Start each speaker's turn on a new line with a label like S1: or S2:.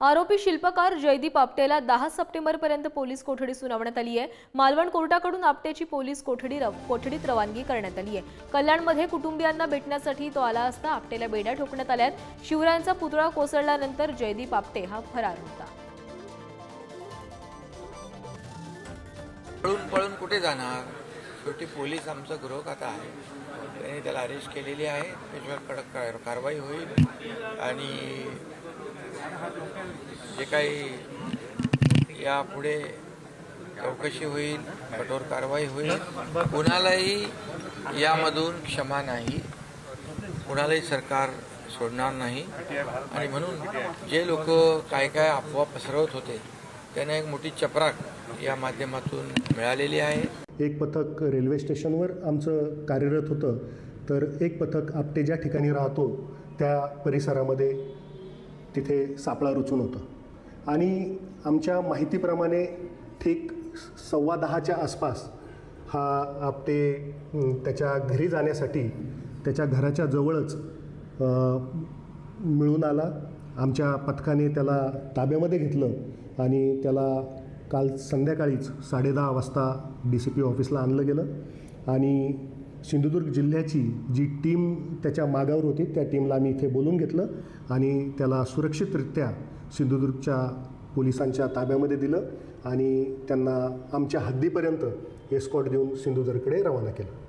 S1: आरोपी शिल्पकार जयदीप आपटेला 10 सप्टेंबरपर्यंत पोलीस कोठडी सुनावण्यात आली आहे। मालवण कोर्टाकडून आपटेची पोलीस कोठडीत रवानगी करण्यात आली आहे। कल्याणमध्ये कुटुंबियांना भेटण्यासाठी तो आला असता आपटेला बेड्या ठोकण्यात आल्यात। शिवरायांचा पुतळा कोसळल्यानंतर जयदीप आपटे हा फरार होता।
S2: पळून कुठे जाणार? शेवटी पोलीस आमचं गृहखातं आहे, त्यांनी त्याला अरेस्ट केलेली आहे। त्याच्यावर कडक कारवाई होईल आणि जे काही यापुढे चौकशी होईल, कठोर कारवाई होईल। कुणालाही यामधून क्षमा नाही, कुणालाही सरकार सोडणार नाही आणि म्हणून जे लोक काय अफवा पसरवत होते त्यांना एक मोठी चपराक या माध्यमातून मिळालेली आहे।
S3: एक पथक रेल्वे स्टेशनवर आमचं कार्यरत होतं, तर एक पथक आपटे ज्या ठिकाणी राहतो त्या परिसरामध्ये तिथे सापळा रचून होतं आणि आमच्या माहितीप्रमाणे ठीक 10:15च्या आसपास हा आपटे त्याच्या घरी जाण्यासाठी त्याच्या घराच्या जवळच मिळून आला। आमच्या पथकाने त्याला ताब्यामध्ये घेतलं आणि त्याला काल संध्याकाळीच 10:30 वाजता DCP ऑफिसला आणलं गेलं आणि सिंधुदुर्ग जिल्ह्याची जी टीम त्याच्या मागावर होती त्या टीमला आम्ही इथे बोलून घेतलं आणि त्याला सुरक्षितरित्या सिंधुदुर्गच्या पोलिसांच्या ताब्यामध्ये दिलं आणि त्यांना आमच्या हद्दीपर्यंत एस्कॉर्ट देऊन सिंधुदुर्गकडे रवाना केलं।